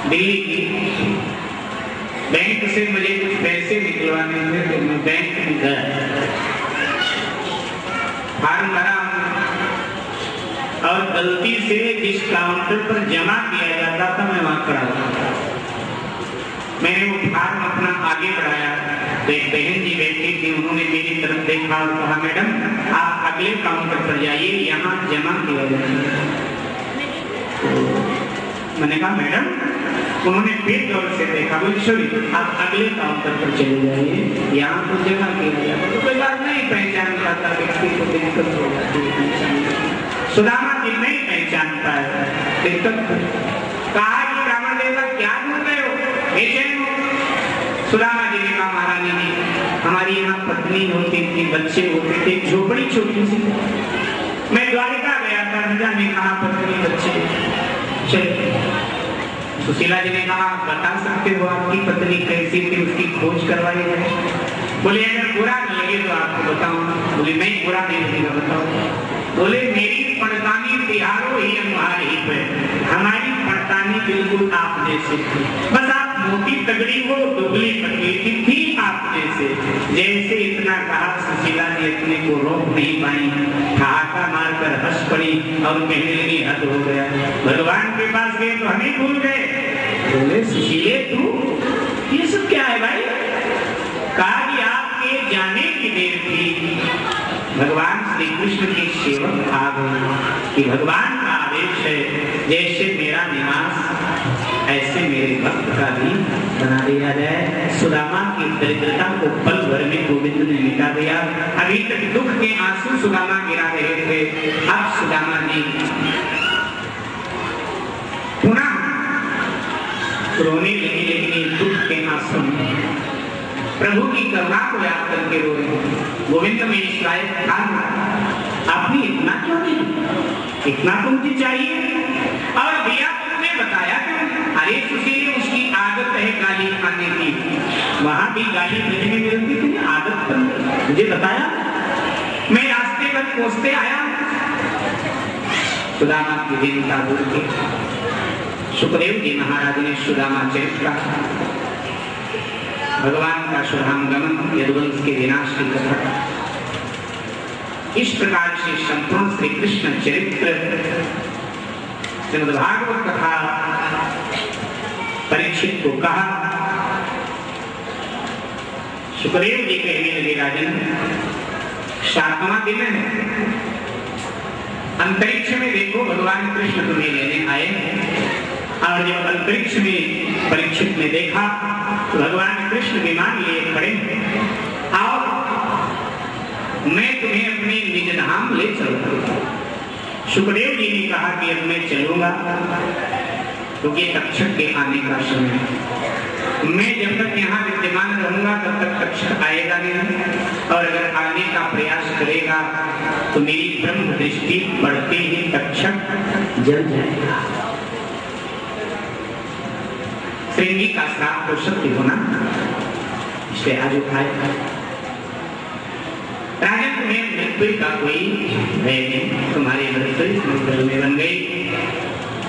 दिल्ली की। बैंक से मुझे कुछ पैसे निकलवाने थे तो मैं बैंक में गया, फॉर्म भरा और गलती से जिस काउंटर पर जमा किया जाता था मैं वहां खड़ा था। मैंने वो फॉर्म अपना आगे बढ़ाया तो एक बहन जी बैठी थी, उन्होंने मेरी तरफ देखा और कहा मैडम आप अगले काउंटर पर जाइए, यहाँ जमा किया जाएगा। मैंने कहा मैडम, उन्होंने फिर गौर से देखा, बोले सॉरी आप अगले काउंटर पर चले जाइए, यहाँ तो जमा किया जाएगा। तो कोई बात नहीं, पहचान पाता व्यक्ति को दिक्कत हो जाती है। सुदामा जी नहीं पहचान पाए, दिक्कत कहा कि रावण देवता क्या ढूंढ रहे हो, बेचैन हो। सुदामा जी ने कहा महारानी जी हमारी यहाँ पत्नी होती थी, बच्चे होते थे, झोपड़ी छोटी सी, मैं द्वारिका गया था, राजा ने कहा पत्नी बच्चे चले। सुशीला जी ने कहा बता सकते हो आपकी पत्नी कैसी थी, उसकी खोज करवाई है। बोले अगर बुरा न लगे तो आपको बताऊं। बोले नहीं बुरा नहीं लगेगा, बताओ। बोले मेरी पड़तानी तिहारो ही हमारी पे, हमारी पड़तानी बिल्कुल आप जैसे थी, बस आप मोटी तगड़ी हो, दुबली पतली थी आप जैसे। जैसे इतना कहा सुशीला जी अपने को रोक नहीं पाई, ठहाका मारकर हंस पड़ी और कहने लगी हद हो गया, भगवान के पास गए तो हमें भूल गए। बोले सुशीले तू ये सब क्या है भाई? कहा कि आपके जाने की देर थी, भगवान श्री कृष्ण के सेवक आ गए कि भगवान का आदेश है, जैसे मेरा निवास ऐसे मेरे भक्त का भी बना दिया जाए। सुदामा की दरिद्रता को पल भर में गोविंद ने मिटा दिया। अभी तक दुख के आंसू सुदामा गिरा रहे थे, अब सुदामा जी पुनः रोने लगे, लेकिन दुख के आंसू प्रभु की करुणा को याद करके रो रहे। गोविंद में इस लायक था, आपने इतना क्यों दिया, इतना तुमको चाहिए और दिया तुमने बताया क्यों? अरे सुशील उसकी आदत है गाली खाने की, वहां भी गाली देने में मिलती थी, आदत पर मुझे बताया, मैं रास्ते पर पहुंचते आया। सुदामा की दीनता दूर की। सुखदेव जी महाराज ने सुदामा चरित्र भगवान का शुभागमन, यदुवंश के विनाश की कथा, इस प्रकार से संपूर्ण श्री कृष्ण चरित्र श्रीमद्भागवत कथा परीक्षित को कहा। सुखदेव जी कहने लगे राजन 7वां दिन है, अंतरिक्ष में देखो भगवान कृष्ण तुम्हें लेने आए। और जब अंतरिक्ष में परीक्षित ने देखा तो भगवान कृष्ण विमान लिए खड़े, आओ मैं तुम्हें अपने निज धाम ले चलता हूं। सुखदेव जी ने कहा कि अब मैं चलूंगा क्योंकि तक्षक के आने का समय, मैं जब तक यहाँ विद्यमान रहूंगा तब तक तक्षक आएगा नहीं, और अगर आने का प्रयास करेगा तो मेरी ब्रह्म दृष्टि बढ़ते ही तक्षक जल जाएगा। श्रृंगी का श्राप तो सत्य होना, इसलिए आज उठाए राजन तुम्हें मृत्यु का कोई भय नहीं, तुम्हारी मृत्यु में बन गई।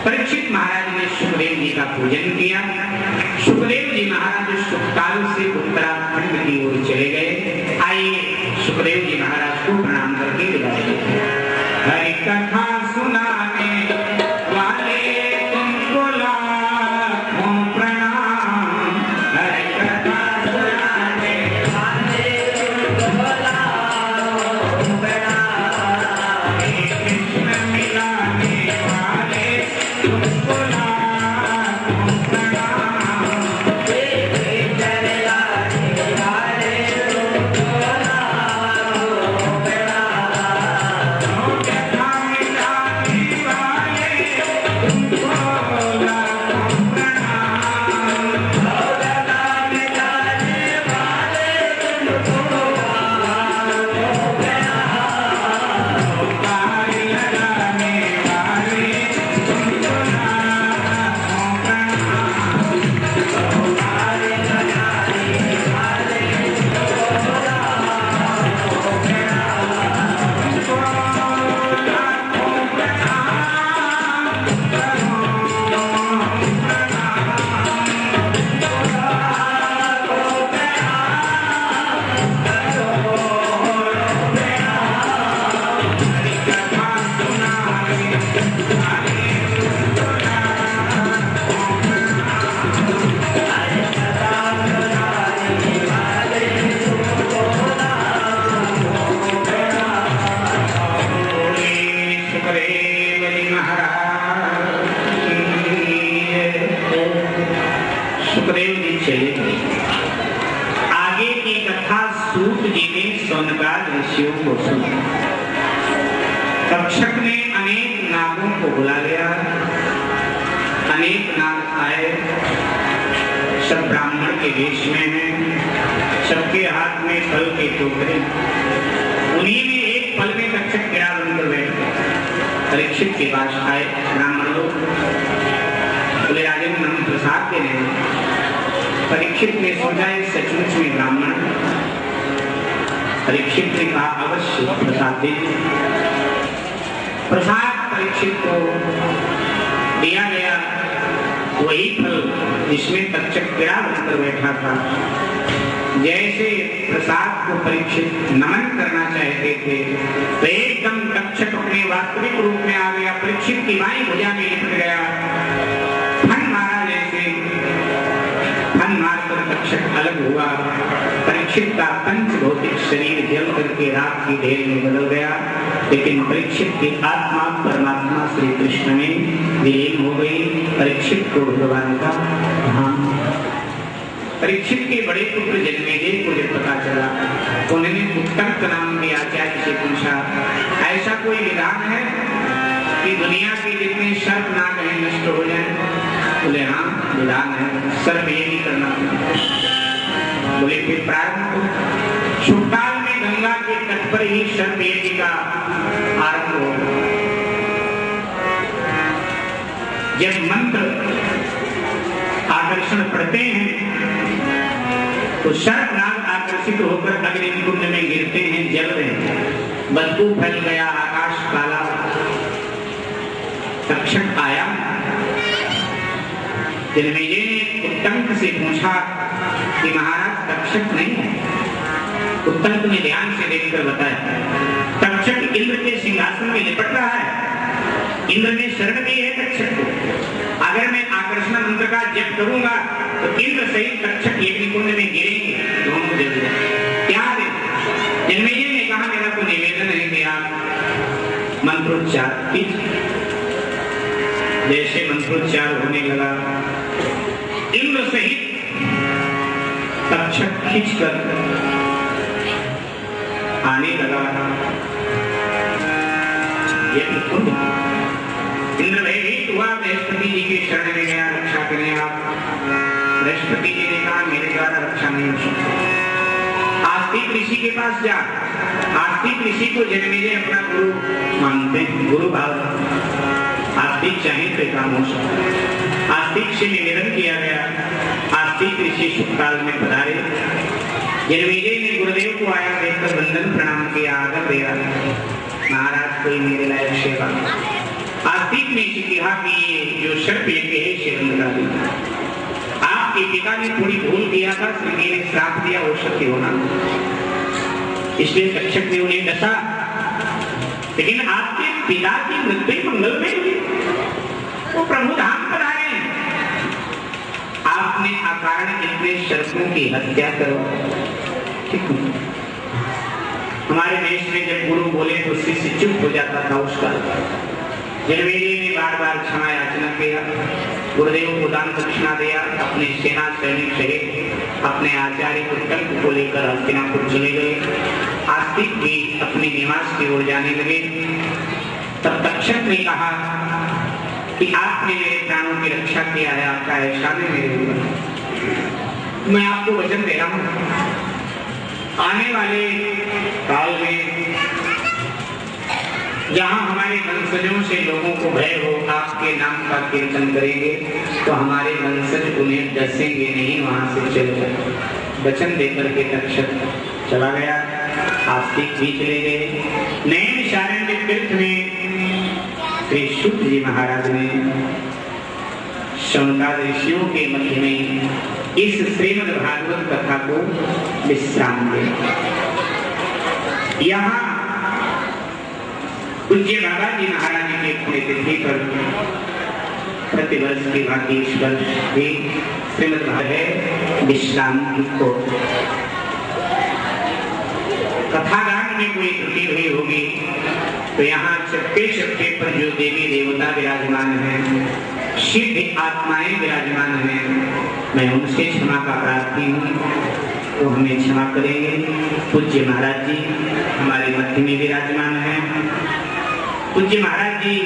परीक्षित महाराज ने सुखदेव जी का पूजन किया। सुखदेव जी महाराज सुखकाल से उत्तराखंड की ओर चले गए। आइए सुखदेव जी महाराज को प्रणाम करके विदाई देते। हरि कथा सुनाने वाले तुमको लाखों प्रणाम, हरि कथा सुनाने वाले तुमको लाखों प्रणाम, कृष्ण मिलाने वाले तुमको लाखों प्रणाम, चलाने वाले तुमको लाखों प्रणाम, कथा मिलाने वाले तुमको लाखों प्रणाम, कथा मिलाने वाले तुमको लाखों प्रणाम, कार लगाने वाले तुमको लाखों को सुना। तक्षक ने अनेक नागों को बुला लिया। अनेक नाग आए, सब ब्राह्मण के वेश में हैं, सबके हाथ में फल के टोकरे। उन्हीं में एक फल में तक्षक गिरा बनकर बैठ गया। परीक्षित के पास आए ब्राह्मण लोग, बोले राजन हम प्रसाद देने हैं। परीक्षित ने सोचा है सचमुच में ब्राह्मण। परीक्षित ने कहा अवश्य प्रसाद दीजिए। प्रसाद परीक्षित को दिया गया, वही फल जिसमें तक्षक गिरा बनकर बैठा था। जैसे प्रसाद को परीक्षित नमन करना चाहते थे तो एकदम तक्षक अपने वास्तविक रूप में आ गया। परीक्षित की बाईं भुजा में लिपट गया, फन मारा जैसे, फन मारकर तक्षक अलग हुआ। परीक्षित का पंच भौतिक शरीर जल करके राख की ढेर में बदल गया, लेकिन परीक्षित की आत्मा परमात्मा श्री कृष्ण में विलीन हो गई। परीक्षित को भगवान का धाम। परीक्षित के बड़े पुत्र जन्मेजय को जब पता चला, उन्होंने उत्तम नाम के आचार्य से पूछा, ऐसा कोई विधान है कि दुनिया के जितने सर्प नाग हैं नष्ट हो जाए? बोले हाँ विधान है, सर्प ये नहीं करना। बोले फिर प्रारंभ हो। शुभकाल में गंगा के तट पर ही सर्प यज्ञ का आरंभ हो। जब मंत्र आकर्षण पढ़ते हैं तो सर्प नाग आकर्षित होकर अग्निकुंड में गिरते हैं, जल रहे हैं, बदबू फैल गया, आकाश काला। तक्षक आया। जन्मेजय ने उत्तंक से पूछा कि महाराज तक्षक नहीं है। उत्तंक ने ध्यान से देखकर बताया, तक्षक इंद्र के सिंहासन में लिपट रहा है। इंद्र ने शरण दी है तक्षक को। अगर मैं आकर्षण मंत्र का जप करूंगा तो इंद्र सहित तक्षक यज्ञकुंड में गिरेंगे, दोनों जल जाएंगे। क्या दे? जन्मेजय ने कहा मेरा तो निवेदन है कि आप मंत्रोच्चार कीजिए। जैसे मंत्रोच्चार होने लगा, इंद्र सहित तक्षक खींचकर आने लगा। यज्ञकुंड इंद्र भयभीत हुआ, बृहस्पति जी के शरण में गया, रक्षा करें आप। बृहस्पति जी ने कहा मेरे द्वारा रक्षा नहीं हो सकती। आस्तिक ऋषि के पास जा। आस्तिक ऋषि को जन्मेजय अपना गुरु मानते हैं, गुरु भाव। आस्तिक चाहे तो काम हो सकता। आस्तिक से निवेदन किया गया। आस्तिक ऋषि शुभकाल में पधारे। जन्मेजय ने गुरुदेव को आया देखकर वंदन प्रणाम किया, आदर दिया। महाराज कोई मेरे लायक सेवा। आस्तिक ने कहा कि ये जो सर्प यज्ञ है इसे बंद करा दीजिए। आपके पिता ने थोड़ी भूल किया था, श्री ने श्राप दिया, हो सके होना, इसलिए तक्षक ने उन्हें डसा। लेकिन आपके पिता की मृत्यु मंगल में हुई, वो प्रभु धाम पर आए। आपने अकारण इतने सर्पों की हत्या करवाई। हमारे देश में जब गुरु बोले तो शिष्य चुप हो जाता था। उसका जन्मेजय ने बार बार क्षमा याचना किया, गुरुदेव को दान दक्षिणा दिया, अपने सेना सैनिक सहित अपने आचार्य उत्तंक को लेकर हस्तिनापुर चले गए। आस्तिक भी अपने निवास की ओर जाने लगे। तब तक्षक ने कहा कि आपने मेरे प्राणों की रक्षा किया है, आपका एहसान है मेरे ऊपर। मैं आपको वचन दे रहा हूं, आने वाले काल में जहां हमारे वंशजों से लोगों को भय हो, आपके नाम का कीर्तन करेंगे तो हमारे वंशज उन्हें डसेंगे नहीं, वहां से चले जाए। वचन देकर के तक्षक चला गया। आस्तिक भी चले गए। नैमिषारण्य तीर्थ में श्री शुद्ध जी महाराज ने शौनकादि ऋषियों के मध्य में इस श्रीमद् भागवत कथा को विश्राम दिया। यहाँ पूज्य बाबा जी महाराज की पुण्यतिथि पर प्रतिवर्ष की भांति इस वर्ष भी श्रीमद् भागवत है विश्राम को। कथागान में कोई त्रुटि हुई होगी तो यहाँ चक्के चक्के पर जो देवी देवता विराजमान हैं, सिद्ध आत्माएं विराजमान हैं, मैं उनसे क्षमा का प्रार्थी हूँ। वो हमें क्षमा करेंगे। पूज्य महाराज जी हमारे मध्य में विराजमान हैं। पूज्य महाराज जी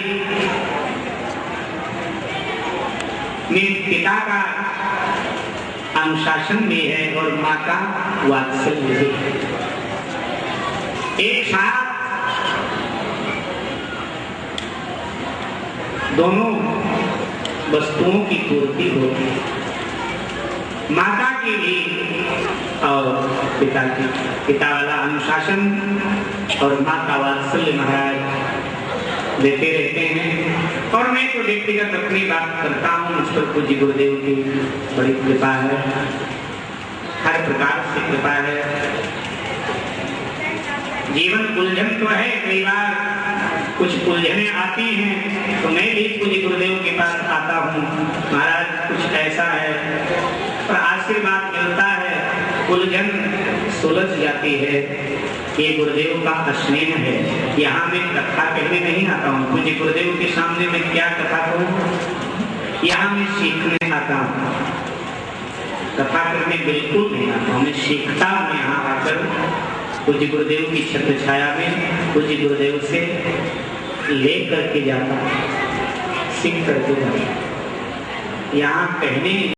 में पिता का अनुशासन भी है और माँ का वात्सल्य भी है। एक साथ दोनों वस्तुओं की पूर्ति होती है, माता की भी और पिता की। पिता वाला अनुशासन और माँ का वात्सल्य महाराज देते रहते हैं। और मैं तो व्यक्तिगत अपनी बात करता हूँ, मुझ पर पूज्य गुरुदेव की बड़ी कृपा है, हर प्रकार से कृपा है। जीवन उलझन तो है, कई बार कुछ उलझने आती हैं तो मैं भी पूज्य गुरुदेव के पास आता हूँ, महाराज कुछ ऐसा है, पर आशीर्वाद मिलता है, उलझन सुलझ जाती है। ये गुरुदेव का स्नेह है। यहाँ मैं कथा कहने नहीं आता हूँ, पूज्य गुरुदेव के सामने मैं क्या कथा कहूँ, यहाँ मैं सीखने आता हूँ, कथा करने बिल्कुल नहीं आता हूँ, मैं सीखता हूँ। यहाँ आकर पूज्य गुरुदेव की छत्र छाया में पूज्य गुरुदेव से ले करके जाता, सीख करके जाता। यहाँ कहने